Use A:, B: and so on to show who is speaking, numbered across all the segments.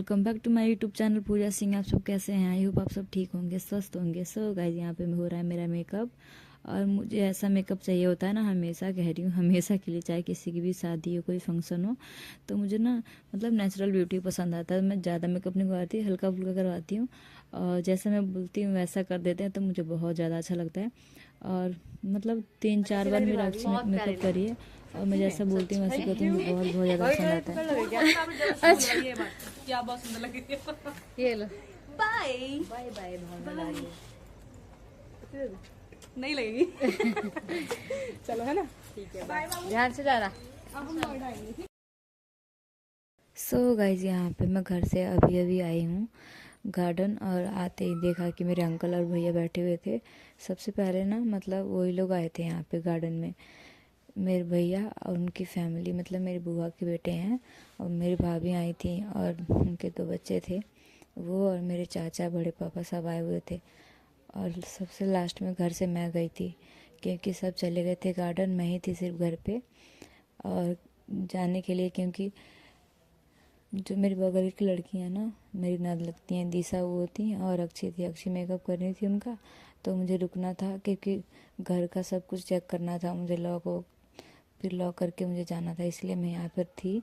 A: Welcome back to my YouTube channel Pooja Singh. आप सब कैसे हैं? आई होप आप सब ठीक होंगे, स्वस्थ होंगे। सो गाइस, यहाँ पे हो रहा है मेरा मेकअप और मुझे ऐसा मेकअप चाहिए होता है ना, हमेशा कह रही हूँ, हमेशा के लिए, चाहे किसी की भी शादी हो, कोई फंक्शन हो, तो मुझे ना मतलब नेचुरल ब्यूटी पसंद आता है। मैं ज़्यादा मेकअप नहीं करवाती, हल्का फुल्का करवाती हूँ और जैसा मैं बोलती हूँ वैसा कर देते हैं तो मुझे बहुत ज़्यादा अच्छा लगता है। और मतलब 3-4 बार मेरा अच्छी मेकअप करी है और मैं जैसा बोलती हूँ वैसे करती हूँ, मुझे बहुत बहुत ज़्यादा पसंद आता है।
B: अच्छा, क्या बहुत सुंदर लग रही है। ये लो, बाय बाय बाय। भावना नहीं लगेगी। चलो, है ना? ठीक है, बाय। ध्यान से जाना।
A: सो गाइज, यहाँ पे मैं घर से अभी अभी आई हूँ गार्डन, और आते ही देखा कि मेरे अंकल और भैया बैठे हुए थे। सबसे पहले ना मतलब वही लोग आए थे यहाँ पे गार्डन में, मेरे भैया और उनकी फैमिली, मतलब मेरी बुआ के बेटे हैं, और मेरी भाभी आई थी और उनके 2 बच्चे थे, वो और मेरे चाचा बड़े पापा सब आए हुए थे। और सबसे लास्ट में घर से मैं गई थी क्योंकि सब चले गए थे गार्डन, मैं ही थी सिर्फ घर पे और जाने के लिए, क्योंकि जो मेरी बगल की लड़की है ना, मेरी नद लगती हैं, दिशा वो थी और अक्षी थी। अक्षी मेकअप करनी थी उनका, तो मुझे रुकना था क्योंकि घर का सब कुछ चेक करना था मुझे, लॉक हो फिर लॉक करके मुझे जाना था, इसलिए मैं यहाँ पर थी।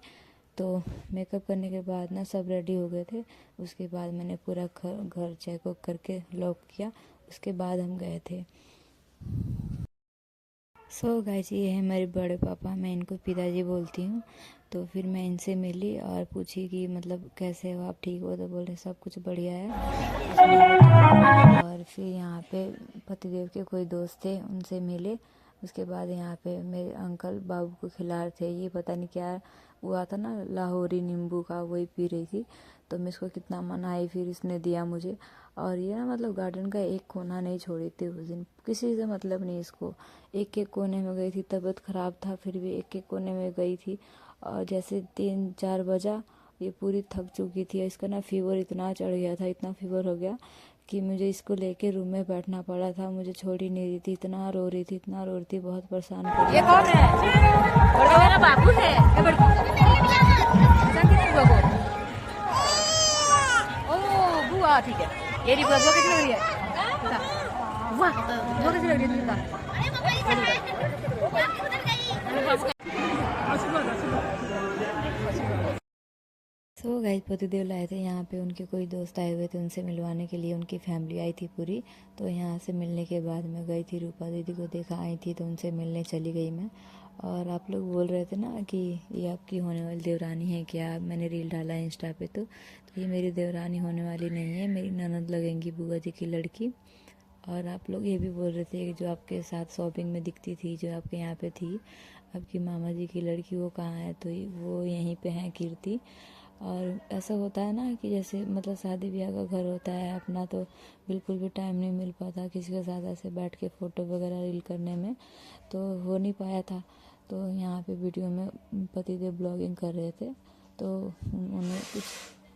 A: तो मेकअप करने के बाद ना सब रेडी हो गए थे, उसके बाद मैंने पूरा घर चेक वक करके लॉक किया, उसके बाद हम गए थे। सो गाइस, ये है मेरे बड़े पापा, मैं इनको पिताजी बोलती हूँ। तो फिर मैं इनसे मिली और पूछी कि मतलब कैसे हो आप, ठीक हो? तो बोले सब कुछ बढ़िया है। और फिर यहाँ पे पतिदेव के कोई दोस्त थे, उनसे मिले। उसके बाद यहाँ पे मेरे अंकल बाबू को खिला रहे थे, ये पता नहीं क्या वो आता ना लाहौरी नींबू का, वही पी रही थी। तो मैं इसको कितना मनाई, फिर इसने दिया मुझे। और ये ना मतलब गार्डन का एक कोना नहीं छोड़ी थी उस दिन, किसी से मतलब नहीं इसको। एक एक कोने में गई थी, तबीयत ख़राब था फिर भी एक एक कोने में गई थी। और जैसे 3-4 बजा, ये पूरी थक चुकी थी। इसका ना फीवर इतना चढ़ गया था, इतना फीवर हो गया कि मुझे इसको लेके रूम में बैठना पड़ा था। मुझे छोड़ ही नहीं रही थी, इतना रो रही थी, इतना रो रही थी, बहुत परेशान कर रही थी।
B: ये कौन है? बड़ा मेरा बाबू है। ओ बुआ, ठीक है। ये रही बुआ, कैसी लग रही है? वाह, बुआ कैसी लग रही है?
A: सो गाइस, पतिदेव लाए थे यहाँ पे, उनके कोई दोस्त आए हुए थे, उनसे मिलवाने के लिए, उनकी फैमिली आई थी पूरी। तो यहाँ से मिलने के बाद मैं गई थी, रूपा दीदी को देखा आई थी तो उनसे मिलने चली गई मैं। और आप लोग बोल रहे थे ना कि ये आपकी होने वाली देवरानी है क्या, मैंने रील डाला है इंस्टा पे। तो ये मेरी देवरानी होने वाली नहीं है, मेरी ननद लगेंगी, बुआ जी की लड़की। और आप लोग ये भी बोल रहे थे कि जो आपके साथ शॉपिंग में दिखती थी, जो आपके यहाँ पे थी, आपकी मामा जी की लड़की, वो कहाँ है? तो वो यहीं पे है, कीर्ति। और ऐसा होता है ना कि जैसे मतलब शादी ब्याह का घर होता है अपना, तो बिल्कुल भी टाइम नहीं मिल पाता किसी के साथ ऐसे बैठ के फ़ोटो वगैरह रील करने में, तो हो नहीं पाया था। तो यहाँ पे वीडियो में पतिदेव ब्लॉगिंग कर रहे थे, तो उन्होंने कुछ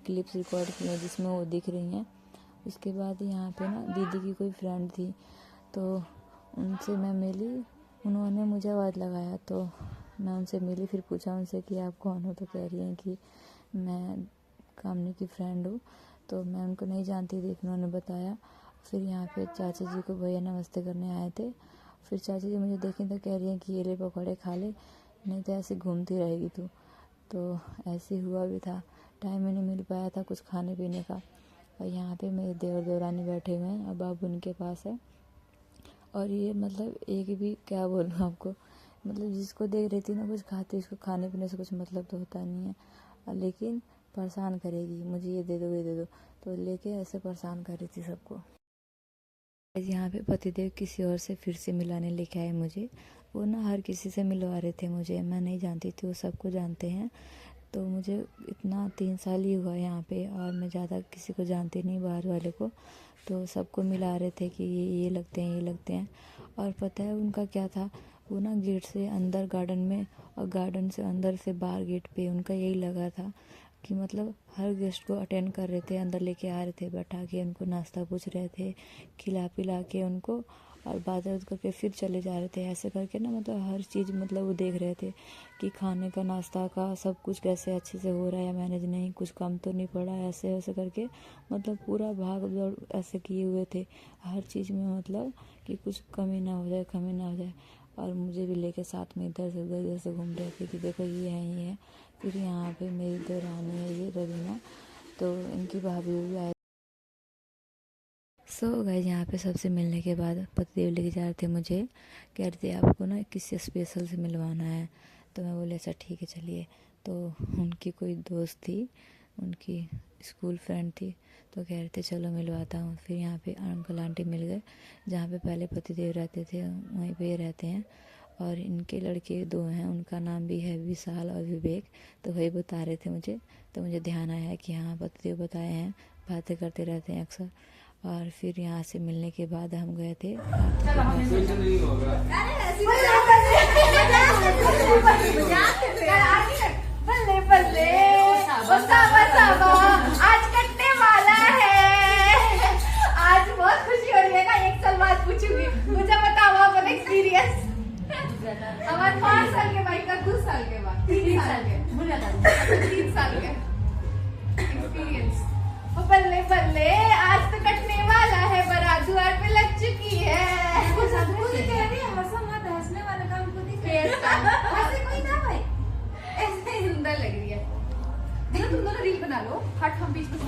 A: क्लिप्स रिकॉर्ड किए जिसमें वो दिख रही हैं। उसके बाद यहाँ पे ना दीदी की कोई फ्रेंड थी, तो उनसे मैं मिली, उन्होंने मुझे आवाज़ लगाया, तो मैं उनसे मिली, फिर पूछा उनसे कि आप कौन हो? तो कह रही हैं कि मैं कामनी की फ्रेंड हूँ। तो मैं उनको नहीं जानती थी, फिर उन्होंने बताया। फिर यहाँ पे चाचा जी को भैया नमस्ते करने आए थे, फिर चाचा जी मुझे देखें तो कह रही हैं कि ये ले पकौड़े खा ले, नहीं तो ऐसे घूमती रहेगी तू। तो ऐसे हुआ भी था, टाइम ही नहीं मिल पाया था कुछ खाने पीने का। और यहाँ पे मेरे देवर देवरानी बैठे हुए हैं और बाबू उनके पास है। और ये मतलब एक भी क्या बोलूँ आपको, मतलब जिसको देख रही थी ना कुछ खाती, उसको खाने पीने से कुछ मतलब तो होता नहीं है, लेकिन परेशान करेगी, मुझे ये दे दो ये दे दो, तो लेके ऐसे परेशान कर रही थी सबको। यहाँ पे पतिदेव किसी और से फिर से मिलाने लेके आए मुझे, वो ना हर किसी से मिलवा रहे थे मुझे, मैं नहीं जानती थी, वो सबको जानते हैं। तो मुझे इतना 3 साल ही हुआ यहाँ पे और मैं ज़्यादा किसी को जानती नहीं बाहर वाले को, तो सबको मिला रहे थे कि ये लगते हैं, ये लगते हैं। और पता है उनका क्या था, वो ना गेट से अंदर गार्डन में और गार्डन से अंदर से बाहर गेट पे उनका यही लगा था कि मतलब हर गेस्ट को अटेंड कर रहे थे, अंदर लेके आ रहे थे, बैठा के उनको नाश्ता पूछ रहे थे, खिला पिला के उनको। और बात करके फिर चले जा रहे थे। ऐसे करके ना मतलब हर चीज़ मतलब वो देख रहे थे कि खाने का नाश्ता का सब कुछ कैसे अच्छे से हो रहा है या मैनेज, नहीं कुछ कम तो नहीं पड़ा, ऐसे ऐसे करके मतलब पूरा भाग दौड़ ऐसे किए हुए थे हर चीज़ में, मतलब कि कुछ कमी ना हो जाए, कमी ना हो जाए। और मुझे भी लेके साथ में इधर से घूम रहे थे कि देखो ये है। फिर यहाँ पे मेरी दो रानी है ये रवीना, तो इनकी भाभी भी आई। सो गाइस यहाँ पे सबसे मिलने के बाद पतिदेव लेके जा रहे थे मुझे, कह रहे थे आपको ना किसी स्पेशल से मिलवाना है। तो मैं बोले अच्छा ठीक है चलिए। तो उनकी कोई दोस्त थी, उनकी स्कूल फ्रेंड थी, तो कह रहे थे चलो मिलवाता हूँ। फिर यहाँ पे अंकल आंटी मिल गए, जहाँ पे पहले पतिदेव रहते थे वहीं पे रहते हैं। और इनके लड़के दो हैं, उनका नाम भी है विशाल और विवेक। तो वही बता रहे थे मुझे, तो मुझे ध्यान आया कि हाँ पतिदेव बताए हैं, बातें करते रहते हैं अक्सर। और फिर यहाँ से मिलने के बाद हम गए थे
C: बल्ले बल्ले आज कटने वाला है। आज बहुत खुशी हो रही है ना, 1 साल बाद पूछूंगी मुझे बताओ अपन एक्सपीरियंस। हमारे 5 साल के भाई का 2 साल के बाद 3 साल के 3 साल के एक्सपीरियंस। बल्ले बल्ले आज तो कटने वाला है, बारात द्वार पे लग चुकी है। हंसने वाला काम खुद ही ऐसे कोई ना भाई, ऐसे सुंदर लग रही है। देखो तुम दोनों रील बना लो, हट हम बीच में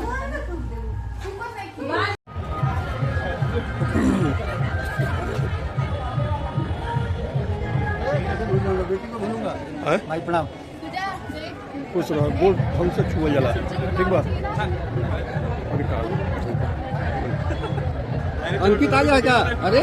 D: बेटी को भूलूंगा भाई, प्रणाम। खुश रहो, गोल हमसे छुआ जला, ठीक बा। अंकित आ गया क्या? अरे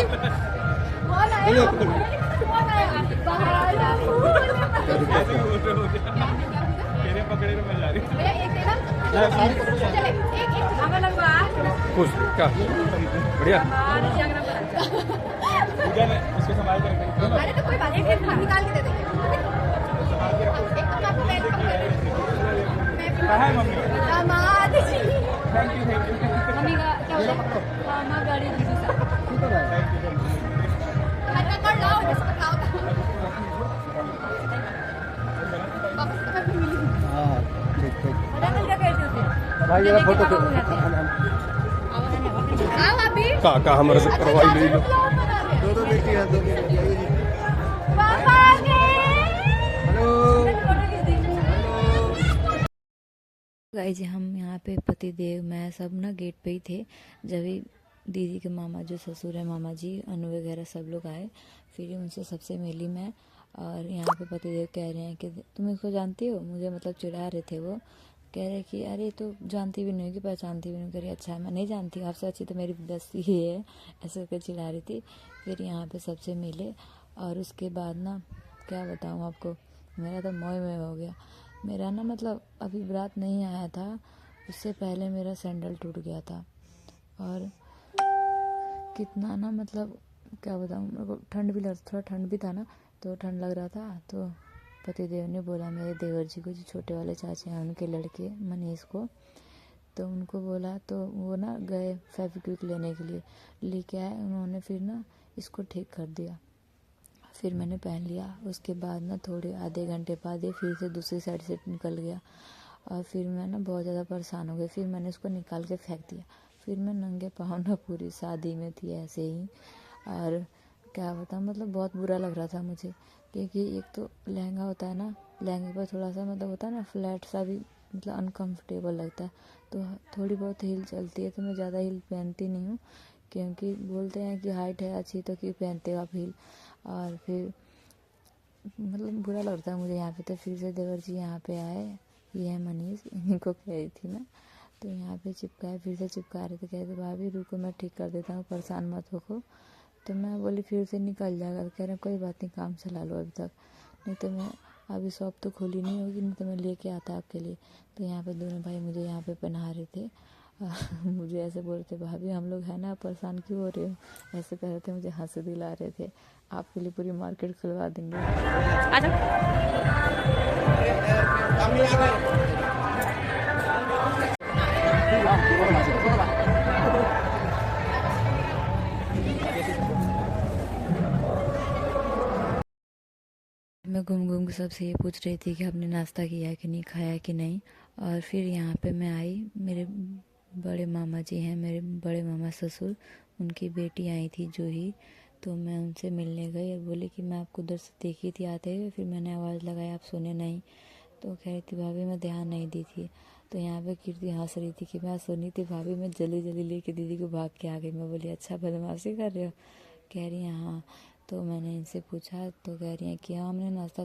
D: खुश क्या बढ़िया।
C: अरे तो कोई बात नहीं, निकाल के दे देंगे। दामाद जी मम्मी का क्या बोला? मामा गाड़ी दीदी सा हटा कर लाओ, इसको लाओ वापस कभी मिली।
D: हाँ ठीक ठीक
C: पता नहीं क्या कहते थे
D: भाई, ये फोटो तो
C: आओ अभी
D: का हमारे से करवाई ले लो। दो बेटी है, 2 बेटी है।
C: पापा आ गए।
D: हेलो
A: गाइस जी हम यहाँ पे पतिदेव मैं सब ना गेट पे ही थे, जब ही दीदी के मामा जो ससुर है मामा जी अनु वगैरह सब लोग आए। फिर उनसे सबसे मिली मैं। और यहाँ पे पतिदेव कह रहे हैं कि तुम इसको जानती हो, मुझे मतलब चिढ़ा रहे थे वो, कह रहे कि अरे तो जानती भी नहीं होगी, पहचानती भी नहीं। कह रही अच्छा मैं नहीं जानती, आपसे अच्छी तो मेरी दोस्ती ही है, ऐसे करके चिढ़ा रही थी। फिर यहाँ पे सबसे मिले और उसके बाद ना क्या बताऊँ आपको, मेरा तो मोह में हो गया। मेरा ना मतलब अभी बारात नहीं आया था, उससे पहले मेरा सैंडल टूट गया था। और कितना ना मतलब क्या बताऊँ, मेरे को ठंड भी लग, थोड़ा ठंड भी था ना, तो ठंड लग रहा था। तो पतिदेव ने बोला मेरे देवर जी को, जो छोटे वाले चाचा हैं उनके लड़के मनीष को, तो उनको बोला, तो वो ना गए फेविक्विक लेने के लिए, लेके आए उन्होंने। फिर ना इसको ठीक कर दिया, फिर मैंने पहन लिया। उसके बाद ना थोड़े आधे घंटे बाद ये फिर से दूसरी साइड से निकल गया। और फिर मैं ना बहुत ज़्यादा परेशान हो गई, फिर मैंने उसको निकाल के फेंक दिया। फिर मैं नंगे पाँव ना पूरी शादी में थी ऐसे ही। और क्या बताऊँ मतलब बहुत बुरा लग रहा था मुझे, क्योंकि एक तो लहंगा होता है ना, लहंगे पर थोड़ा सा मतलब होता है ना फ्लैट सा भी, मतलब अनकंफर्टेबल लगता है। तो थोड़ी बहुत हील चलती है, तो मैं ज़्यादा हील पहनती नहीं हूँ, क्योंकि बोलते हैं कि हाइट है अच्छी तो क्यों पहनते हो आप हील। और फिर मतलब बुरा लगता है मुझे यहाँ पे। तो फिर से देवर जी यहाँ पे आए, ये है मनीष, इनको कह रही थी मैं, तो यहाँ पे चिपकाए, फिर से चिपका रहे थे। कहते भाभी रुको मैं ठीक कर देता हूँ, परेशान मत हो। तो मैं बोली फिर से निकल जाएगा, तो कह रहे कोई बात नहीं काम चला लो अभी तक, नहीं तो मैं अभी शॉप तो खुली नहीं होगी, नहीं तो मैं लेके आता आपके लिए। तो यहाँ पे दोनों भाई मुझे यहाँ पे पहना रहे थे। मुझे ऐसे बोल रहे थे भाभी हम लोग है ना, परेशान क्यों हो रहे हो, ऐसे कह रहे थे, मुझे हंसी दिला रहे थे। आपके लिए पूरी मार्केट खुलवा देंगे। मैं घूम घूम के सबसे ये पूछ रही थी कि आपने नाश्ता किया कि नहीं, खाया कि नहीं। और फिर यहाँ पे मैं आई, मेरे बड़े मामा जी हैं, मेरे बड़े मामा ससुर, उनकी बेटी आई थी जूही। तो मैं उनसे मिलने गई और बोली कि मैं आपको उधर से देखी थी आते हुए, फिर मैंने आवाज़ लगाई, आप सुने नहीं। तो कह रही थी भाभी मैं ध्यान नहीं दी थी। तो यहाँ पे कीर्ति हंस रही थी कि मैं सुनी थी भाभी, मैं जल्दी जल्दी लेके दीदी को भाग के आ गई। मैं बोली अच्छा बदमाशी कर रहे हो? कह रही हैं हाँ। तो मैंने इनसे पूछा तो कह रही हैं कि हाँ हमने नाश्ता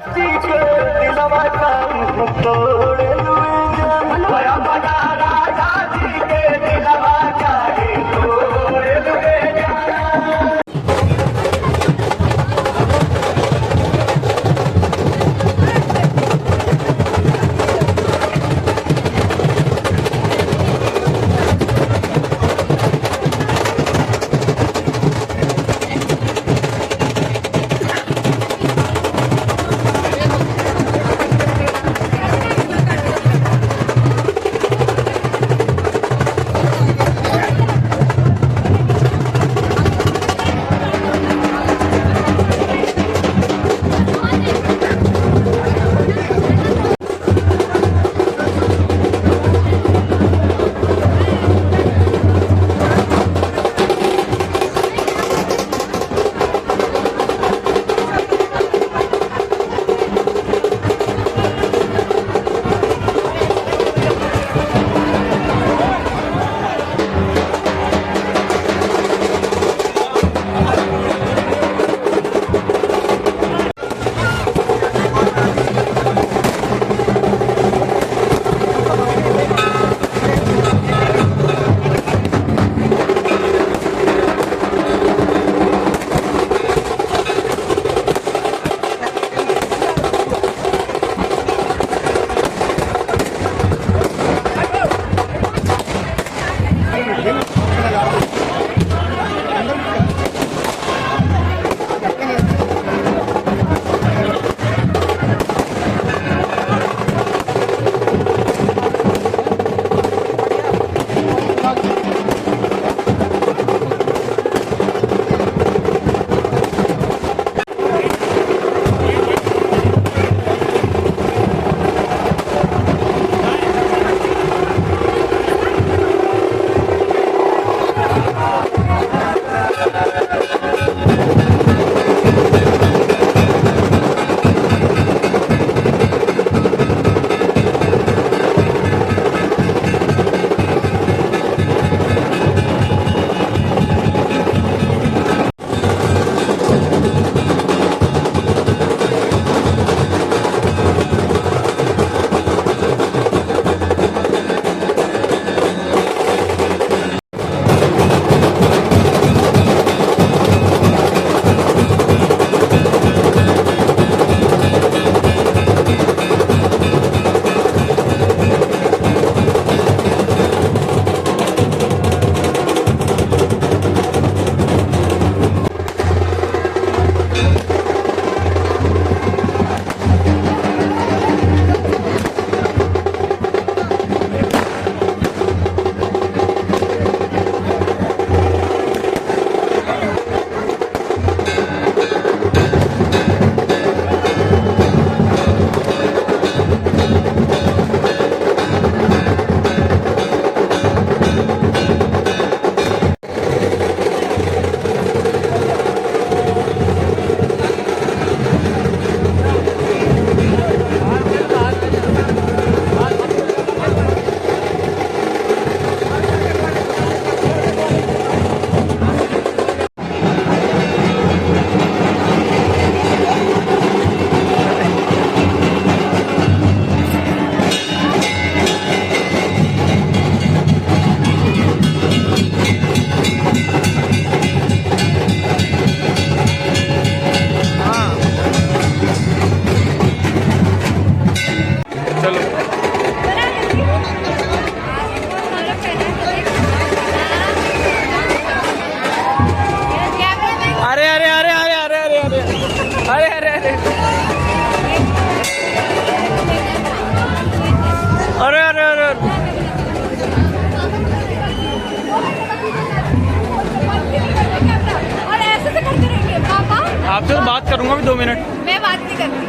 E: आपसे तो बात करूंगा भी 2 मिनट।
C: मैं बात नहीं करती,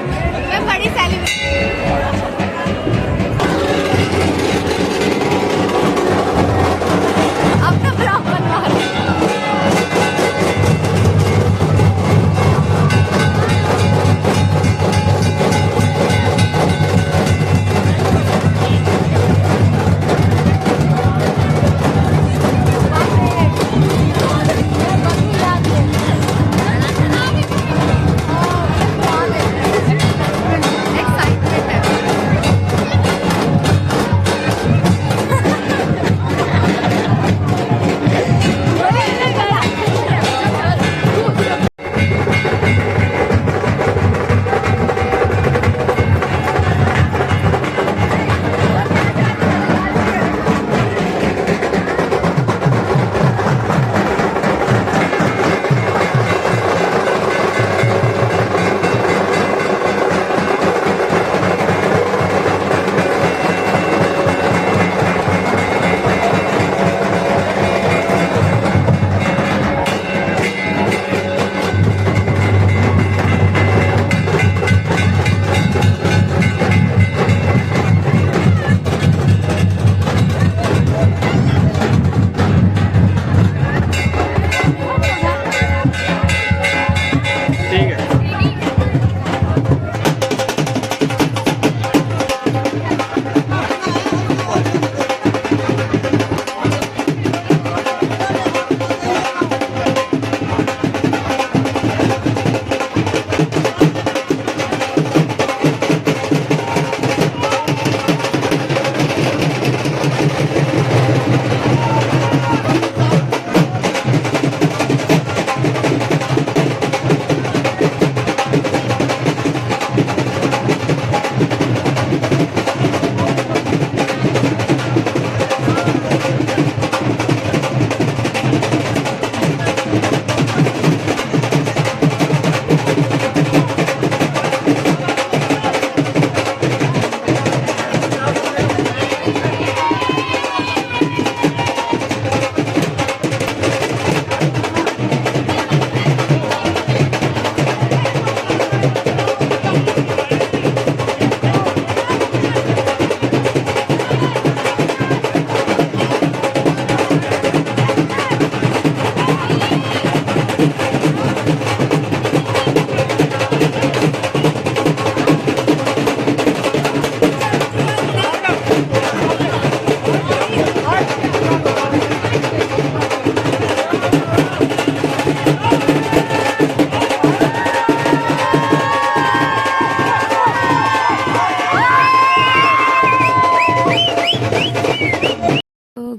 C: मैं बड़ी सेलिब्रिटी। अब तो ब्लॉग बनवा रही हूँ। एक्साइटमेंट है।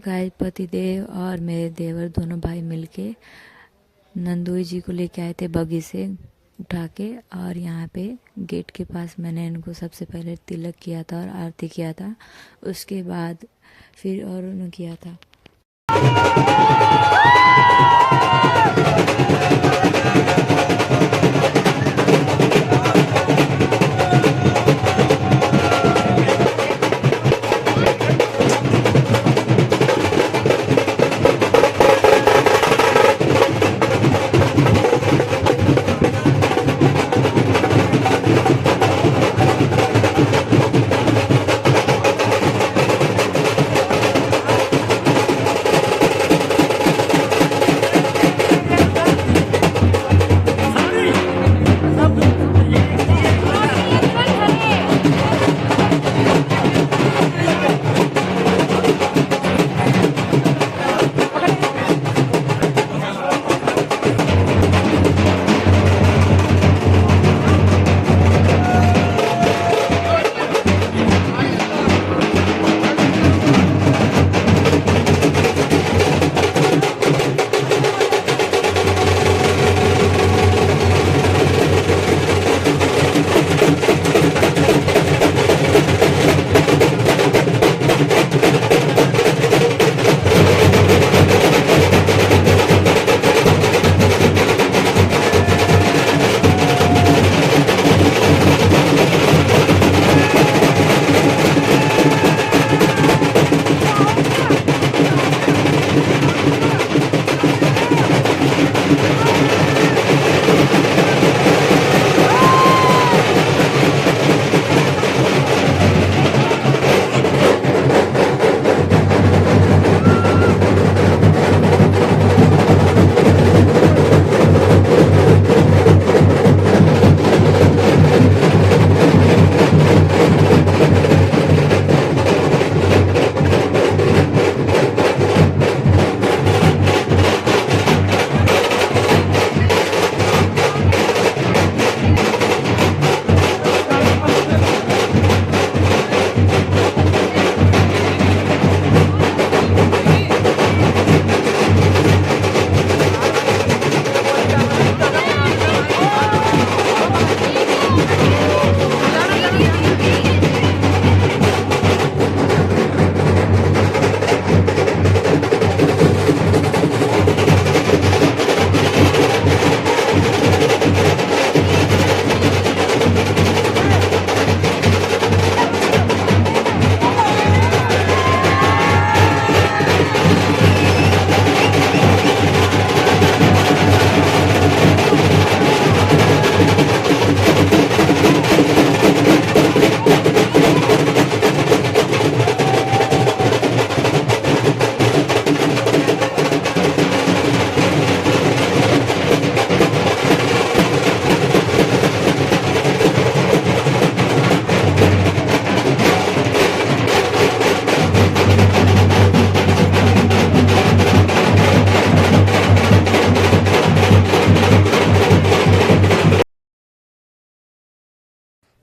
A: गाइस पतिदेव और मेरे देवर दोनों भाई मिलके नंदोई जी को लेके आए थे बगी से उठा के, और यहाँ पे गेट के पास मैंने इनको सबसे पहले तिलक किया था और आरती किया था, उसके बाद फिर और उन्होंने किया था।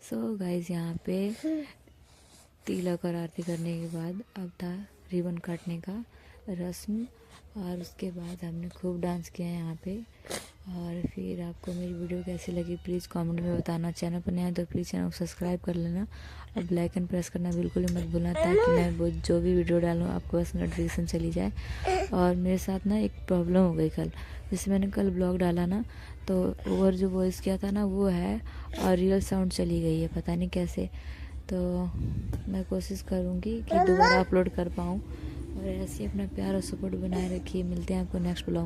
A: सो गाइज यहाँ पे तिलक और आरती करने के बाद अब था रिबन काटने का रस्म, और उसके बाद हमने खूब डांस किया यहाँ पे। और फिर आपको मेरी वीडियो कैसी लगी प्लीज़ कमेंट में बताना। चैनल पर नया है तो प्लीज़ चैनल को सब्सक्राइब कर लेना और बेल आइकन प्रेस करना बिल्कुल ही मत भूलना, ताकि मैं जो भी वीडियो डालूँ आपको बस नोटिफिकेशन चली जाए। और मेरे साथ ना एक प्रॉब्लम हो गई कल, जैसे मैंने कल ब्लॉग डाला ना तो ओवर जो वॉइस किया था ना वो है और रियल साउंड चली गई है, पता नहीं कैसे। तो मैं कोशिश करूँगी कि दोबारा अपलोड कर पाऊँ। और ऐसे ही अपना प्यार और सपोर्ट बनाए रखिए। मिलते हैं आपको नेक्स्ट ब्लॉग।